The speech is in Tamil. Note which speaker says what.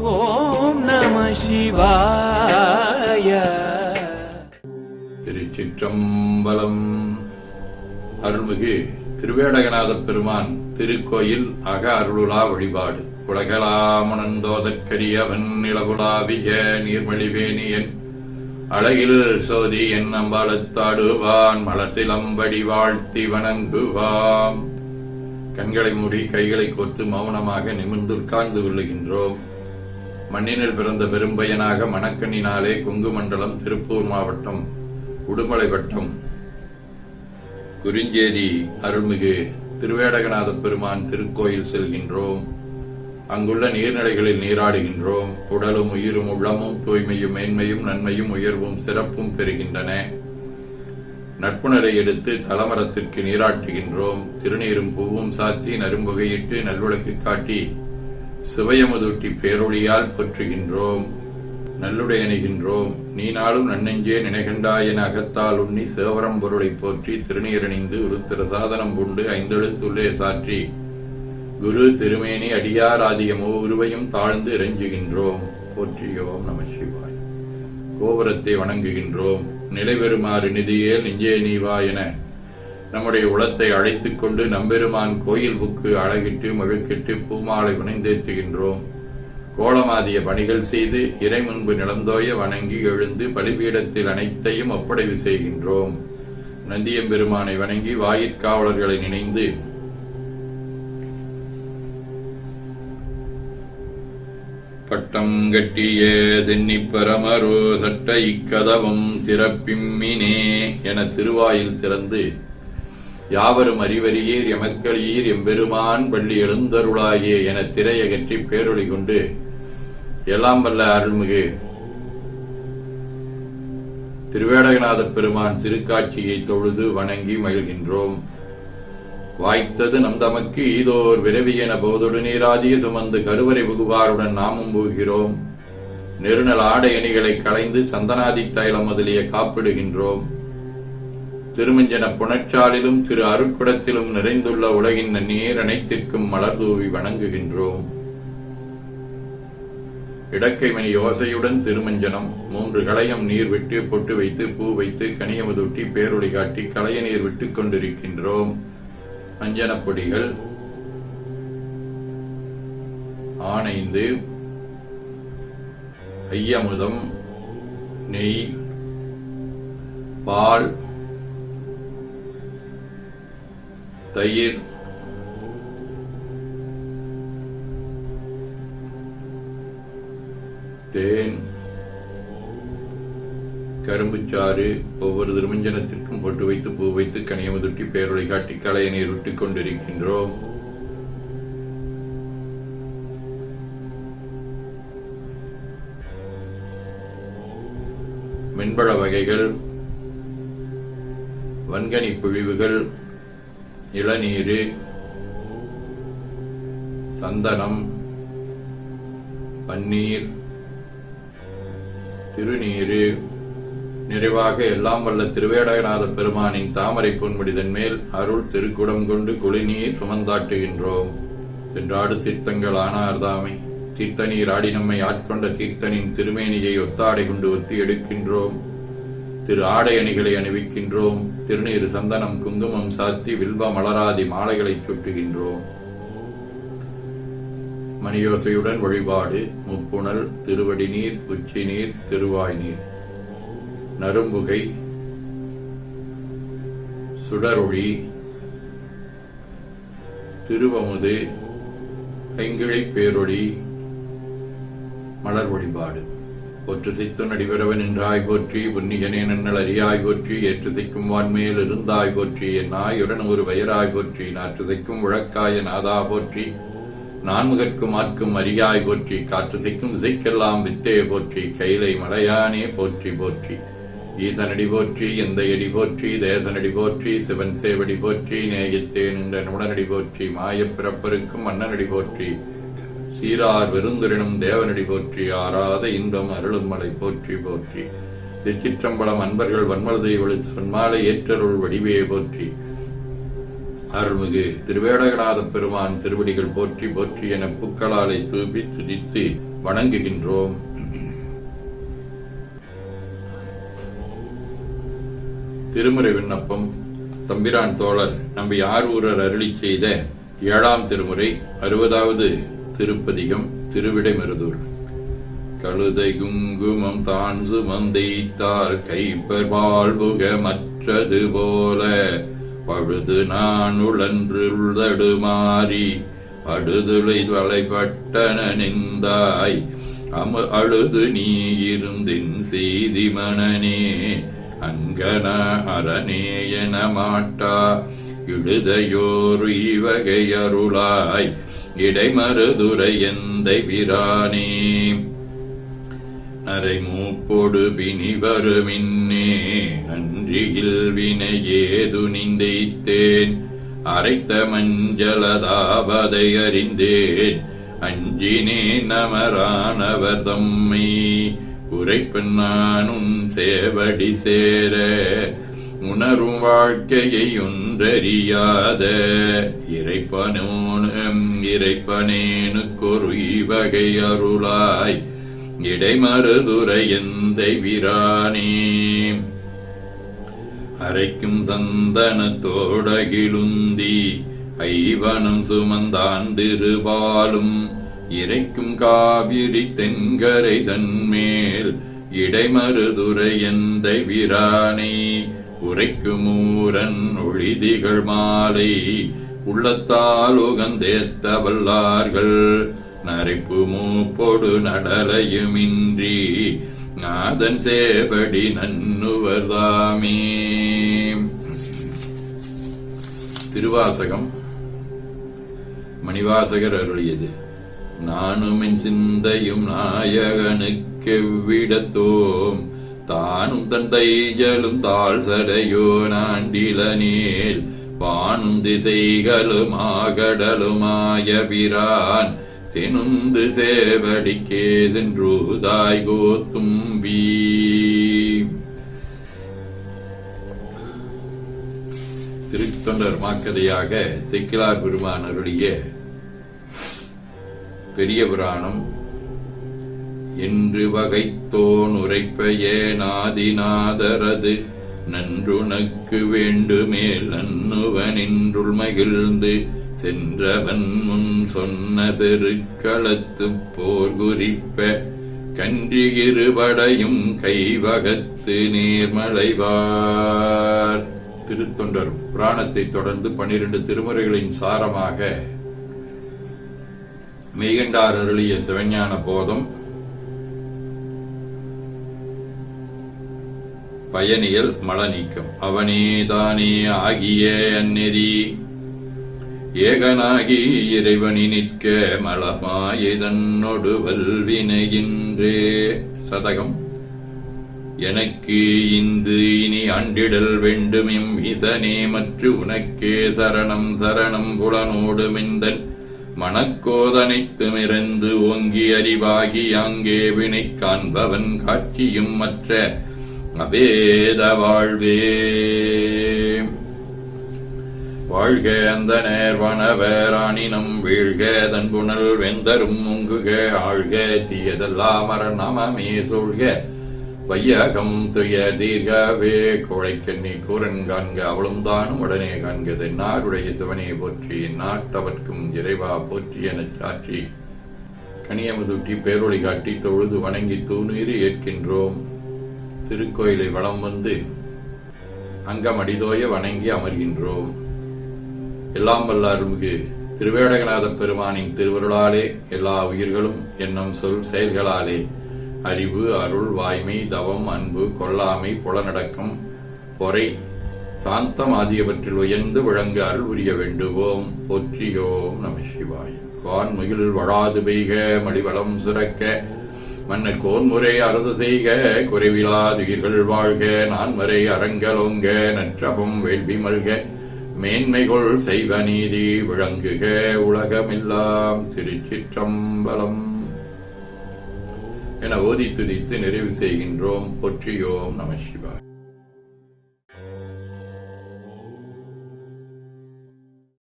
Speaker 1: ஓம் நம சிவாய.
Speaker 2: திருச்சிற்றம்பலம். அருள்மிகு திருவேடகநாத பெருமான் திருக்கோயில் அக அருளுலா வழிபாடு. உலகலாமுணந்தோதற்கரியவன் நிலகுலாவிய நீர்மொழிவேணியன் அழகில் சோதி என் அம்பலத்தாடுவான் மலசிலம்படி வாழ்த்தி வணங்குவாம். கண்களை மூடி கைகளை கோர்த்து மௌனமாக நிமிர்ந்துட்கார்ந்து விழுகின்றோம். மண்ணினில் பிறந்த பெரும்பயனாக மணக்கண்ணினாலே கொங்கு மண்டலம் திருப்பூர் மாவட்டம் உடுமலை வட்டம் குறிஞ்சேரி அருள்மிகு திருவேடகநாத பெருமான் திருக்கோயில் செல்கின்றோம். அங்குள்ள நீர்நிலைகளில் நீராடுகின்றோம். உடலும் உயிரும் உள்ளமும் தூய்மையும் மேன்மையும் நன்மையும் உயர்வும் சிறப்பும் பெறுகின்றன. நட்புணரை எடுத்து தலமரத்திற்கு நீராட்டுகின்றோம். திருநீரும் பூவும் சாத்தி நரும்புகையிட்டு நல்விளக்கு காட்டி சிவயமுதூட்டி பேரொழியால் போற்றுகின்றோம். நல்லுடை அணிகின்றோம். நீ நாளும் நன்னெஞ்சே நினைகண்டாய் என அகத்தால் உண்ணி சேவரம் பொருளை போற்றி திருநீரணிந்து உருத்திர சாதனம் பூண்டு ஐந்தெழுத்துள்ளே சாற்றி குரு திருமேனி அடியார் ஆதியமோ உருவையும் தாழ்ந்து இறைஞ்சுகின்றோம். போற்றியோம் நம சிவாய். கோபுரத்தை வணங்குகின்றோம். நிலைபெறுமாறு நிதியே நெஞ்சே நீவா என நம்முடைய உளத்தை அழைத்துக் கொண்டு நம்பெருமான் கோயில் புக்கு அழகிட்டு மழுக்கிட்டு பூமாலை புனைந்தேத்துகின்றோம். கோலமாதிய பணிகள் செய்து இறை முன்பு நிலந்தோய வணங்கி எழுந்து பலிபீடத்தில் அனைத்தையும் ஒப்படைவு செய்கின்றோம். நந்தியம்பெருமானை வணங்கி வாயிற்காவலர்களை நினைந்து பட்டம் கட்டிய சென்னிப்பரமரோ சட்ட இக்கதவம் திறப்பிம்மினே என திருவாயில் திறந்து யாவரும் அறிவறியீர் எமக்களீர் எம்பெருமான் பள்ளி எழுந்தருளாயே என திரையகற்றி பேரொளி கொண்டு எல்லாம் வல்ல அருள்மிகு திருவேடகநாத பெருமான் திருக்காட்சியை தொழுது வணங்கி மகிழ்கின்றோம். வாய்த்தது நம் தமக்கு ஈதோர் விரவியென போதொடு நீராதிய சுமந்து கருவறை புகுவாருடன் நாமும் போகிறோம். நெருநல் ஆடை அணிகளை களைந்து சந்தனாதி தைலம் முதலிய காப்பிடுகின்றோம். திருமஞ்சன புணச்சாலிலும் திரு அருட்குடத்திலும் நிறைந்துள்ள உலகின் நீர் அனைத்திற்கும் மலர் தூவி வணங்குகின்றோம். இடக்கைமணி யோசையுடன் திருமஞ்சனம் 3 களையம் நீர் விட்டு பொட்டு வைத்து பூ வைத்து கனியமுதூட்டி பேரொளி காட்டி களைய நீர் விட்டுக் கொண்டிருக்கின்றோம். அஞ்சனப் பொடிகள் ஆனைந்து ஐயமுதம் நெய் பால் தயிர் தேன் கரும்புச்சாறு ஒவ்வொரு திருமஞ்சனத்திற்கும் போட்டு வைத்து பூ வைத்து கனியமுதுட்டி பேரொளி காட்டி களைய நீர் விட்டுக் கொண்டிருக்கின்றோம். மென்பழ வகைகள், வன்கனி பிழிவுகள், இளநீர், சந்தனம், பன்னீர், திருநீரு, நிறைவாக எல்லாம் வல்ல திருவேடகநாத பெருமானின் தாமரை பொன்முடிதன் மேல் அருள் திருக்குடம் கொண்டு குளிநீர் சுமந்தாட்டுகின்றோம். சென்றாடு தீர்த்தங்கள் ஆனார்தாமை தீர்த்தநீர் ஆடி நம்மை ஆட்கொண்ட தீர்த்தனின் திருமேனியை ஒத்தாடை கொண்டு ஒத்தி எடுக்கின்றோம். திரு ஆடை அணிகளை அணிவிக்கின்றோம். திருநீர் சந்தனம் குங்குமம் சாத்தி வில்வ மலராதி மாலைகளை சுட்டுகின்றோம். மணியோசையுடன் வழிபாடு. முப்புணல், திருவடி நீர், உச்சி நீர், திருவாய் நீர், நரும்புகை, சுடரொளி, திருவமுது, ஐங்கிழை பேரொளி, மலர் வழிபாடு. போற்று சித்துன் அடிவரவன் என்றாய் போற்றி, புன்னியனே நன்னல் அறியாய் போற்றி, ஏற்று சிக்கும் வான்மேல் இருந்தாய் போற்றி, என் நாயுடன் ஒரு வயராய் போற்றி, நாற்று சிக்கும் உழக்காய நாதா போற்றி, நான்முகற்கும் ஆட்கும் அறியாய் போற்றி, காற்று சிக்கும் திசைக்கெல்லாம் வித்தே போற்றி, கைலை மலையானே போற்றி போற்றி, ஈசனடி போற்றி, எந்தையடி போற்றி, தேசனடி போற்றி, சிவன் சேவடி போற்றி, நேயத்தே நின்ற நுடனடி போற்றி, மாயப் பிறப்பருக்கும் மன்னனடி போற்றி, சீரார் வெறுந்துரினும் தேவனடி போற்றி, ஆறாத இன்பம் அருளும் மலை போற்றி போற்றி. திருச்சிற்றம்பலம். அன்பர்கள் வன்மலதை ஒழித்து சொன்மாலை ஏற்றருள் வடிவே போற்றி. அருள்மிகு திருவேடகநாத பெருமான் திருவடிகள் போற்றி போற்றி என பூக்களாலை தூபி துதித்து வணங்குகின்றோம். திருமுறை விண்ணப்பம். தம்பிரான் தோழர் நம்பி ஆரூரர் அருளிச் செய்த 7ஆம் திருமுறை 60வது திருப்பதிகம். திருவிடைமருதூர். கழுதை குங்குமம் தான் சுமந்தைத்தால் கைப்பர் வாழ்புக மற்றது போல பழுது நான் உழன்று உள்தடுமாறி படுதுளை வளைபட்டன நிந்தாய் அழுது நீ இருந்தின் செய்தி மனனே அங்கன அரணே என மாட்டா இழுதையோர் இவகை அருளாய் இடைமருதுரை எந்தை பிரானே நரை மூப்பொடு பிணி வருமின்னே நன்றியில் வினையேது நிந்தைத்தேன் அரைத்த மஞ்சளதாபதை அறிந்தேன் அஞ்சினேன் நமரானவர் தம்மை உரைப்பன் நானும் சேவடி சேர உணரும் வாழ்க்கையை ஒன்றறியாத இறைப்பனேனுக்கொரு இவகை அருளாய் இடைமருதுரை எந்தை விரானே அரைக்கும் சந்தனத்தோடகிழுந்தி ஐவனம் சுமந்தாண்டிருபாலும் இறைக்கும் காவிரி தென்கரை தன்மேல் இடைமருதுரை எந்தை விரானை உரைக்குமூரன் ஒளிதிகள் மாலை உள்ளத்தால் உகந்தேத்த வல்லார்கள் நரைப்பு மூப்பொடு நடலையுமின்றி நாதன் சேவடி நன்னுவர்தாமே. திருவாசகம். மணிவாசகர் அருளியது. நானும் என் சிந்தையும் நாயகனுக்கெவ்விடத்தோம் தானும் தன் தைஜலும் தாழ் சடையோ நாண்டிலனேல் வானும் திசைகளும் ஆகடலுமாய பிரான் தெனுந்து சேவடிக்கே சென்றுதாய் கோத்தும்பி. திருத்தொண்டர் மாக்கதையாக சேக்கிழார் பெருமான் அருளிய பெரிய புராணம். என்று வகைத்தோன் உரைப்ப ஏனாதிநாதரது நன்றுனக்கு வேண்டுமேல் நன்னுவனின்றுள் மகிழ்ந்து சென்றவன் முன் சொன்ன செருக்களத்து போர் குறிப்ப கன்றி இருபடையும் கைவகத்து நீர்மலைவார். திருத்தொண்டர் புராணத்தை தொடர்ந்து 12 திருமுறைகளின் சாரமாக மெய்கண்டார் அருளிய சிவஞான போதம், பயனியல் மலநீக்கம். அவனேதானே ஆகிய அந்நெறி ஏகனாகி இறைவனி நிற்க மலமாயதன்னொடு வல்வினையின்றே. சதகம். எனக்கு இந்து இனி ஆண்டிடல் வேண்டும் எம் ஈசனே மற்று உனக்கே சரணம் சரணம் புலனோடு மிந்தன் மனக்கோதனைத்துமிறந்து ஓங்கி அறிவாகி அங்கே வினை காண்பவன் காட்சியும் மற்ற அபேத வாழ்வே. வாழ்க அந்த நேர்வனவராணினம் வீழ்க தன்புணல் வெந்தரும் முங்குக ஆழ்க தீயதெல்லாம் மரணமே சூழ்க வையகம் துய தீர்கவே கோழைக்கண்ணி கூரன் காண்க அவளும் தானும் உடனே காண்க தென்னாருடைய சிவனே போற்றி நாட்டவர்க்கும் இறைவா போற்றி எனச் சாற்றி கனியமுதூட்டி பேரொளி காட்டி தொழுது வணங்கி தூணீறி ஏற்கின்றோம். திருக்கோயிலை வலம் வந்து அங்கமடிதோய வணங்கி அமர்கின்றோம். எல்லாம் வல்ல அருள்மிகு திருவேடகநாத பெருமானின் திருவருளாலே எல்லா உயிர்களும் எண்ணம் சொல் செயல்களாலே அறிவு அருள் வாய்மை தவம் அன்பு கொல்லாமை புலனடக்கம் பொறை சாந்தம் ஆகியவற்றில் உயர்ந்து விளங்க அருள் புரிய வேண்டுவோம். போற்றியோம் நம சிவாய. வான்முகில் வழாது பெய்க மடிவளம் சுரக்க மன்னர் கோன்முறை அறுது செய்க குறைவிலாதுயிர்கள் வாழ்க நான்மறை அரங்கலோங்க நற்றபம் வேள்வி மல்க மேன்மைகொள் செய்வ நீதி விளங்குக உலகமெல்லாம். திருச்சிற்றம்பலம் என ஓதி துதித்து நிறைவு செய்கின்றோம். போற்றியோம் நம சிவாய.